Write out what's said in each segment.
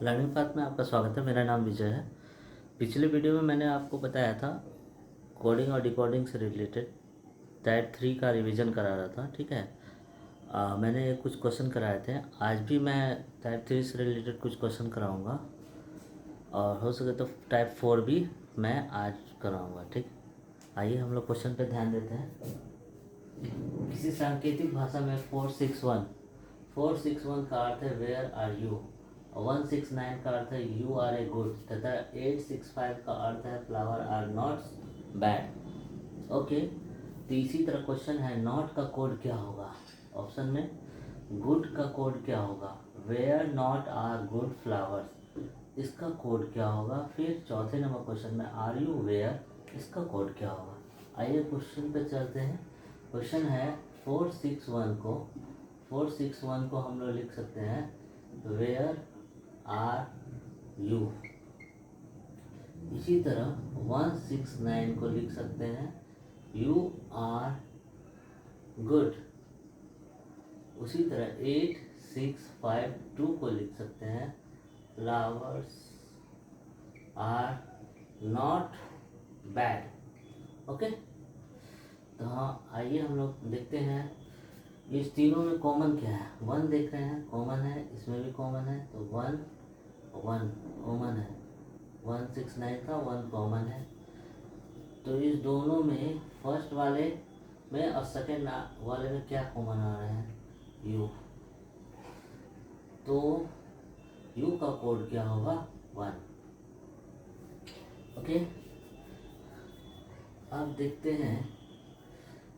Learning path में आपका स्वागत है। मेरा नाम विजय है। पिछले वीडियो में मैंने आपको बताया था कोडिंग और डिकोडिंग से रिलेटेड टाइप 3 का रिवीजन करा रहा था। ठीक है, मैंने कुछ क्वेश्चन कराए थे। आज भी मैं टाइप 3 से रिलेटेड कुछ क्वेश्चन कराऊंगा और हो सके तो टाइप 4 भी मैं आज कराऊंगा। ठीक, आइए हम लोग क्वेश्चन पे ध्यान देते हैं। किसी सांकेतिक भाषा में 461 का अर्थ है वेयर आर यू, 169 का अर्थ है यू आर ए गुड तथा 865 का अर्थ है flower are not bad. Okay, तो इसी तरह क्वेश्चन है नॉट का कोड क्या होगा। ऑप्शन में गुड का कोड क्या होगा, where not are good flowers, इसका कोड क्या होगा। फिर चौथे नंबर क्वेश्चन में आर यू वेयर, इसका कोड क्या होगा। आइए क्वेश्चन पे चलते हैं। क्वेश्चन है 461 को हम लोग लिख सकते हैं वेयर आर यू। इसी तरह 169 को लिख सकते हैं यू आर गुड। उसी तरह 8652 को लिख सकते हैं flowers are not bad. Okay, तो हाँ, आइए हम लोग देखते हैं इस तीनों में कॉमन क्या है। 1 देख रहे हैं कॉमन है, इसमें भी कॉमन है, तो 1 कॉमन है। 169 था, 1 कॉमन है। तो इस दोनों में फर्स्ट वाले में और सेकेंड वाले में क्या कॉमन आ रहे हैं, यू। तो यू का कोड क्या होगा, 1। ओके, अब देखते हैं,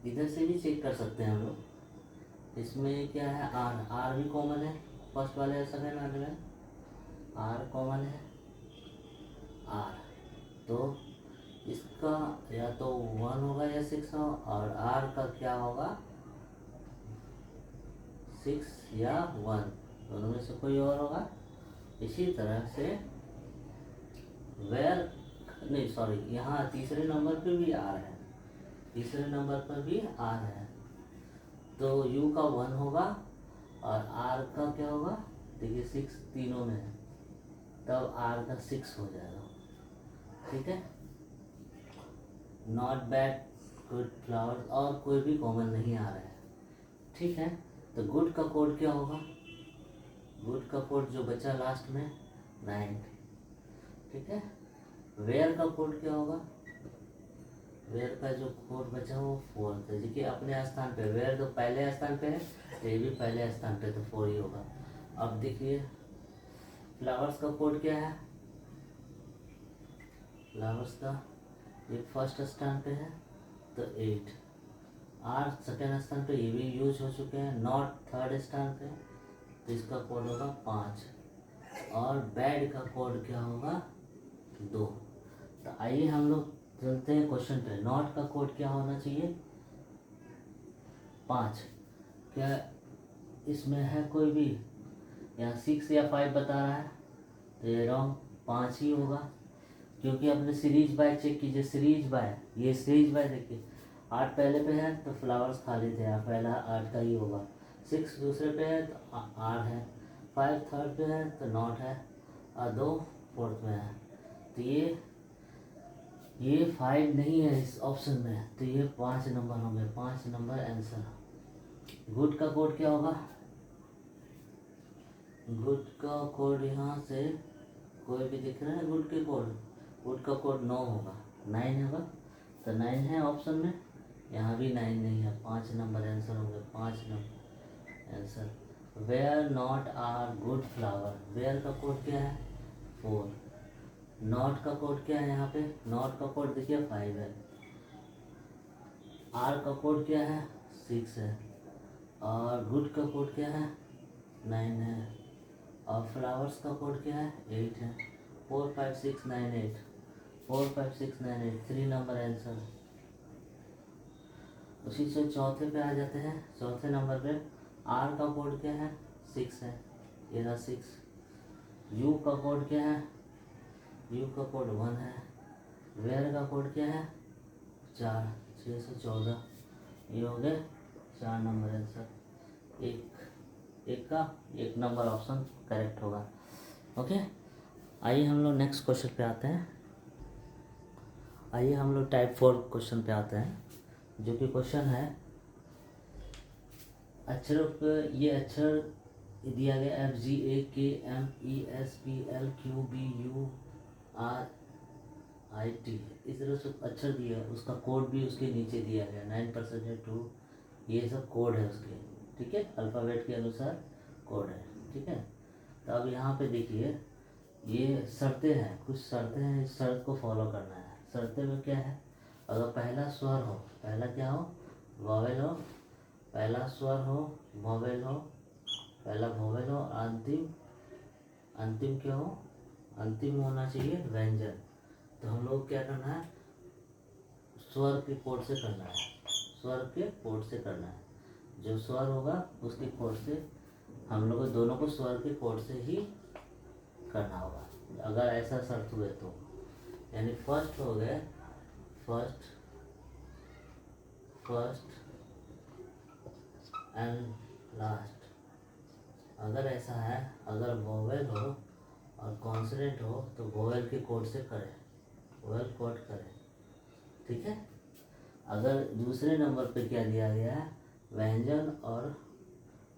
इधर से भी चेक कर सकते हैं हम लोग। इसमें क्या है, आर भी कॉमन है फर्स्ट वाले और सेकेंड वाले में, आर कॉमन है आर। तो इसका या तो 1 होगा या 6 होगा, और आर का क्या होगा, 6 या 1, दोनों में से कोई और होगा। इसी तरह से वेयर नहीं सॉरी, यहाँ तीसरे नंबर पे भी आर है, तीसरे नंबर पर भी आर है। तो यू का 1 होगा और आर का क्या होगा, देखिए 6 तीनों में है, तब आर का 6 हो जाएगा। ठीक है, नॉट बैड, गुड फ्लावर्स और कोई भी कॉमन नहीं आ रहा है। ठीक है, तो गुड का कोड क्या होगा, गुड का कोड जो बचा लास्ट में 9। ठीक है, वेयर का कोड क्या होगा, वेयर का जो कोड बचा वो 4 है। देखिए अपने स्थान पे वेयर तो पहले स्थान पे है, तो ये भी पहले स्थान पे, तो 4 ही होगा। अब देखिए फ्लावर्स का कोड क्या है, फ्लावर्स का ये फर्स्ट स्थान पे है तो 8। आर सेकेंड स्थान पे, ये भी यूज हो चुके हैं। नॉट थर्ड स्थान पे, तो इसका कोड होगा 5। और बैड का कोड क्या होगा, 2। तो आइए हम लोग चलते हैं क्वेश्चन पे। नॉट का कोड क्या होना चाहिए, 5। क्या इसमें है कोई भी, यहाँ 6 या 5 बता रहा है, तो ये रॉन्ग, 5 ही होगा। क्योंकि अपने सीरीज बाय चेक कीजिए, सीरीज बाय, ये सीरीज बाय देखिए 8 पहले पे है तो फ्लावर्स खाली थे, पहला 8 का ही होगा। 6 दूसरे पे है तो आर है, 5 थर्ड पे है तो नॉट है, और 2 फोर्थ में है। तो ये 5 नहीं है इस ऑप्शन में, तो ये 5 नंबर होंगे, 5 नंबर आंसर। गुड का कोड क्या होगा, गुड का कोड यहाँ से कोई भी दिख रहा है, गुड के कोड, गुड का कोड 9 होगा, 9 होगा, तो 9 है ऑप्शन में। यहाँ भी 9 नहीं है, 5 नंबर आंसर होंगे, 5 number answer. Where not are good flower, where का कोड क्या है, 4। नॉट का कोड क्या है, यहाँ पे नॉट का कोड देखिए 5 है। आर का कोड क्या है, 6 है। और गुड का कोड क्या है, 9 है। और फ्लावर्स का कोड क्या है, 8 है। 4 5 6 9 8, 4 5 6 9 8, 3 नंबर आंसर। उसी से चौथे पे आ जाते हैं। चौथे नंबर पे आर का कोड क्या है, 6 है, ये रहा 6। यू का कोड क्या है, यू का कोड 1 है। वेयर का कोड क्या है, 4, 6 से 14, ये हो गए 4 नंबर आंसर। एक का 1 नंबर ऑप्शन करेक्ट होगा। ओके, आइए हम लोग नेक्स्ट क्वेश्चन पे आते हैं। आइए हम लोग टाइप 4 क्वेश्चन पे आते हैं, जो कि क्वेश्चन है अक्षरों के, ये अक्षर दिया गया FGAKMESPLQBURIT, इस तरह से अक्षर दिया है, उसका कोड भी उसके नीचे दिया गया 9% है 2, ये सब कोड है उसके, ठीक है, अल्फ़ाबेट के अनुसार कोड है, ठीक है। तो अब यहाँ पे देखिए ये शर्तें हैं, कुछ शर्तें हैं, इस शर्त को फॉलो करना है। शर्तें में क्या है, अगर पहला स्वर हो, पहला क्या हो, वॉवेल हो, पहला स्वर हो वॉवेल हो, पहला वॉवेल हो, अंतिम अंतिम क्या हो, अंतिम होना चाहिए व्यंजन। तो हम लोग क्या करना है, स्वर के कोड से करना है, स्वर के कोड से करना है, जो स्वर होगा उसके कोड से, हम लोग को दोनों को स्वर के कोड से ही करना होगा, अगर ऐसा शर्त हुए तो। यानी फर्स्ट हो गए, फर्स्ट एंड लास्ट, अगर ऐसा है, अगर वोवेल हो और कॉन्सोनेंट हो तो वोवेल के कोड से करें, वोवेल कोड करें, ठीक है। अगर दूसरे नंबर पे क्या दिया गया है, व्यंजन और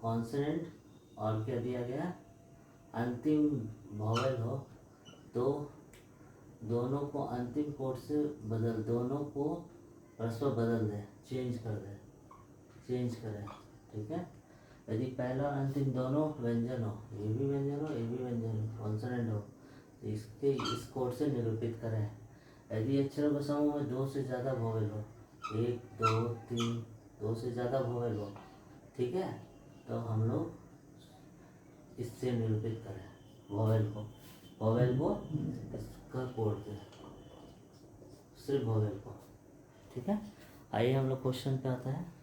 कॉन्सोनेंट और क्या दिया गया, अंतिम वोवेल हो, तो दोनों को अंतिम कोड से बदल, दोनों को परस्पर बदल दें, चेंज कर दें, चेंज करें, ठीक है। यदि पहला और अंतिम दोनों व्यंजन हो, ये भी व्यंजन हो, ये भी व्यंजन हो, कॉन्सोनेंट हो, तो इसके इस कोड से निरूपित करें। यदि अक्षरों के समूह में 2 से ज़्यादा वोवेल हो, 1 2 3, 2 से ज़्यादा वोवेल हो, ठीक है, तो हम लोग इससे निरूपित करें वोवेल को, वोवेल को इसका कोड दें, सिर्फ वोवेल को, ठीक है। आइए हम लोग क्वेश्चन पे आते हैं।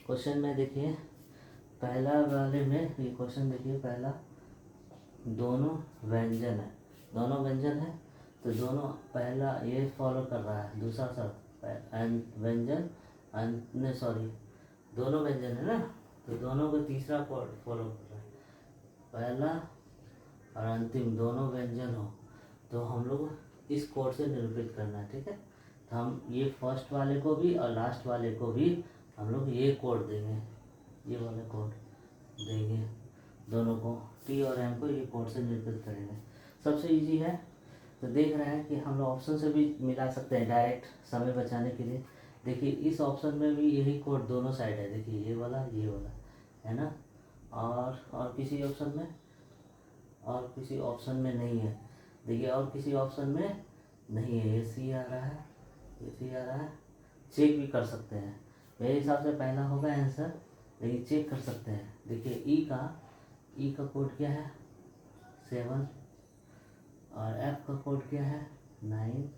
क्वेश्चन में देखिए पहला वाले में, ये क्वेश्चन देखिए, पहला दोनों व्यंजन है, दोनों व्यंजन है, तो दोनों, पहला ये फॉलो कर रहा है, दूसरा शर्त व्यंजन सॉरी, दोनों व्यंजन है ना, तो दोनों को तीसरा कोड फॉलो कर रहा है, पहला और अंतिम दोनों व्यंजन हो, तो हम लोग इस कोड से निरूपित करना है, ठीक है। तो हम ये फर्स्ट वाले को भी और लास्ट वाले को भी हम लोग ये कोड देंगे, ये वाला कोड देंगे, दोनों को टी और एम को ये कोड से निरूपित करेंगे। सबसे इजी है, तो देख रहे हैं कि हम लोग ऑप्शन से भी मिला सकते हैं डायरेक्ट, समय बचाने के लिए। देखिए इस ऑप्शन में भी यही कोड दोनों साइड है, देखिए ये वाला है ना, और किसी ऑप्शन में, और किसी ऑप्शन में नहीं है, देखिए और किसी ऑप्शन में नहीं है, ये सी आ रहा है, ये सी आ रहा है, चेक भी कर सकते हैं, मेरे हिसाब से पहला होगा आंसर, लेकिन चेक कर सकते हैं। देखिए ई का कोड क्या है 7, और एफ का कोड क्या है 9,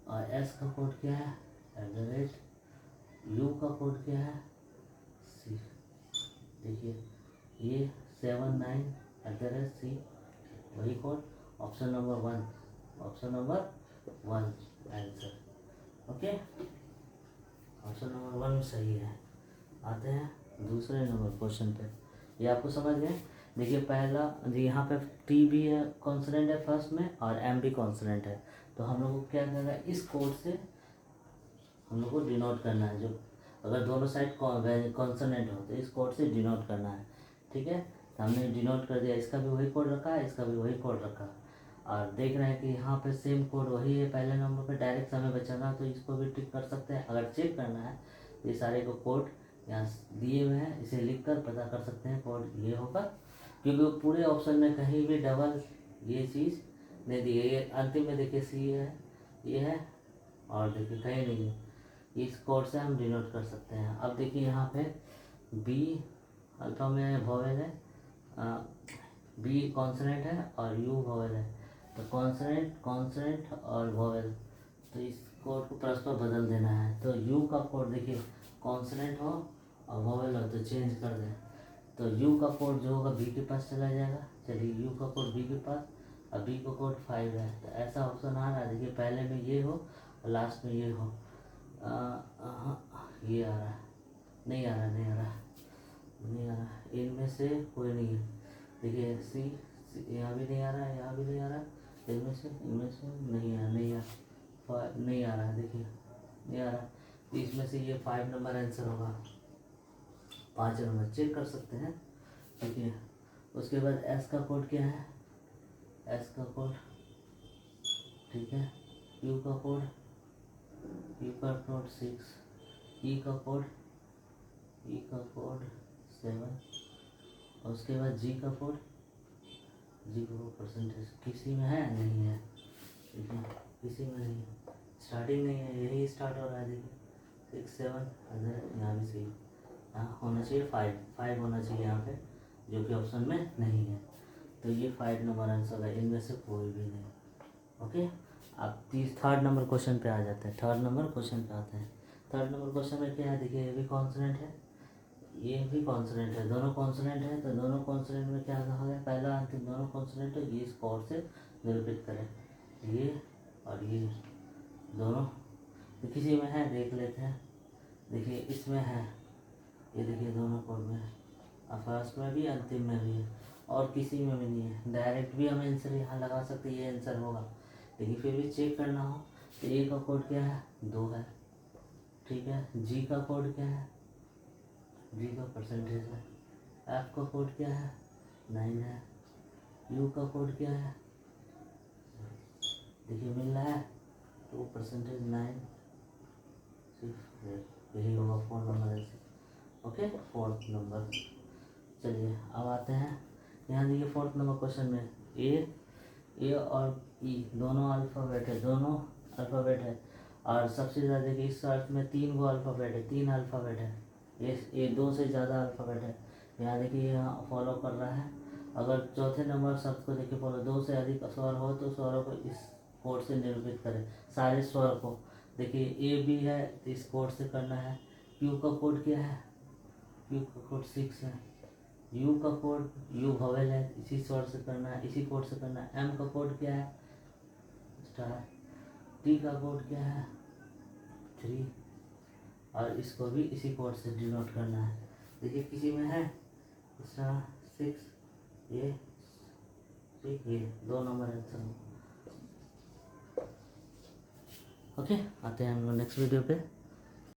और एस का कोड क्या है @ यू का कोड क्या है सी, देखिए ये 7 9 @ सी, वही code, option number 1, option number 1 answer, okay, option number 1 सही है। आते हैं दूसरे नंबर क्वेश्चन पे, ये आपको समझ गए। देखिए पहला जी, यहाँ पे टी भी है, कॉन्सोनेंट है फर्स्ट में, और एम भी कॉन्सोनेंट है, तो हम लोग को क्या करना है, इस कोड से हम लोग को डिनोट करना है, जो अगर दोनों साइड कॉन्सोनेंट हो तो इस कोड से डिनोट करना है, ठीक है। तो हमने डिनोट कर दिया, इसका भी वही कोड रखा है, इसका भी वही कोड रखा, और देख रहे हैं कि यहाँ पे सेम कोड वही है, पहले नंबर पे डायरेक्ट समय बचाना, तो इसको भी टिक कर सकते हैं। अगर चेक करना है तो ये सारे को कोड यहाँ दिए हुए हैं, इसे लिख कर पता कर सकते हैं कोड ये होगा, क्योंकि वो पूरे ऑप्शन में कहीं भी डबल ये चीज़ नहीं दी है। ये अंतिम में देखिए सी है, ये है, और देखिए कहीं नहीं है, इस कोड से हम डिनोट कर सकते हैं। अब देखिए यहाँ पे बी अल्फा में वोवेल है, बी कॉन्सोनेंट है और यू वोवेल है, तो कॉन्सोनेंट और वोवेल, तो इस कोड को परस्पर बदल देना है। तो यू का कोड देखिए कॉन्सोनेंट हो और वोवेल हो तो चेंज कर दें, तो यू का कोड जो होगा बी के पास चला जाएगा, चलिए यू का कोड बी के पास, और बी का कोड 5 है, तो ऐसा ऑप्शन आ रहा है, देखिए पहले में ये हो और लास्ट में ये हो, ये आ रहा है, नहीं आ रहा, इनमें से कोई नहीं है, देखिए सी यहाँ भी नहीं आ रहा है, यहाँ भी नहीं आ रहा, इनमें से नहीं आ रहा है, देखिए नहीं आ रहा। तो इसमें से ये 5 नंबर आंसर होगा, 5 नंबर चेक कर सकते हैं, ठीक है। उसके बाद एस का कोड क्या है, एस का कोड, ठीक है। यू का कोड 6, ई का कोड 7, और उसके बाद जी का कोड परसेंटेज किसी में है नहीं है, ठीक है, किसी में नहीं है, स्टार्टिंग नहीं है, यही स्टार्ट हो रहा है, देखिए 6 7 अगर यहाँ भी सही, यहाँ होना चाहिए 5 होना चाहिए यहाँ पे, जो कि ऑप्शन में नहीं है। तो ये 5 नंबर आंसर है, इनमें से कोई भी नहीं। ओके, आप 3rd नंबर क्वेश्चन पे आ जाते हैं, 3rd नंबर क्वेश्चन पे आते हैं। 3rd नंबर क्वेश्चन में क्या है, देखिए ये भी कॉन्सोनेंट है, ये भी कॉन्सोनेंट है, दोनों कॉन्सोनेंट है। तो दोनों कॉन्सोनेंट में क्या कहा गया, पहला अंतिम दोनों कॉन्सोनेंट है, ये इस कोड से निरूपित करें, ये और ये दोनों। तो किसी में है, देख लेते हैं, देखिए इसमें है, ये देखिए दोनों कोड में है, और फर्स्ट में भी अंतिम में भी है, और किसी में भी नहीं है। डायरेक्ट भी हम आंसर यहाँ लगा सकते, ये आंसर होगा, लेकिन फिर भी चेक करना हो तो ए का कोड क्या है, 2 है, ठीक है। जी का कोड क्या है, जी का परसेंटेज है। एफ का कोड क्या है, 9 है। यू का कोड क्या है, देखिए मिल रहा है 2%, 9, सिर्फ यही होगा 4 नंबर ऐसे। Okay, 4th number. चलिए अब आते हैं यहाँ, देखिए 4th नंबर क्वेश्चन में ए और ई दोनों अल्फ़ाबेट है, और सबसे ज़्यादा देखिए इस अर्थ में 3 गो अल्फ़ाबेट है, 3 अल्फ़ाबेट है, ये 2 से ज़्यादा अल्फ़ाबेट है। यहाँ देखिए यहाँ फॉलो कर रहा है। अगर चौथे नंबर शब्द को देखिए फॉलो, 2 से अधिक स्वर हो तो स्वरों को इस कोड से निरूपित करें, सारे स्वर को। देखिए ए भी है तो इस कोड से करना है। क्यू का कोड क्या है, क्यू का कोड 6 है। यू का कोड, यू वोवेल है, इसी स्वर से करना है, इसी कोड से करना है। एम का कोड क्या है, स्टार। टी का कोड क्या है, 3, और इसको भी इसी कोड से डिनोट करना है। देखिए किसी में है स्टार 6, ये ठीक, ये 2 नंबर आंसर। ओके, आते हैं हम लोग नेक्स्ट वीडियो पे।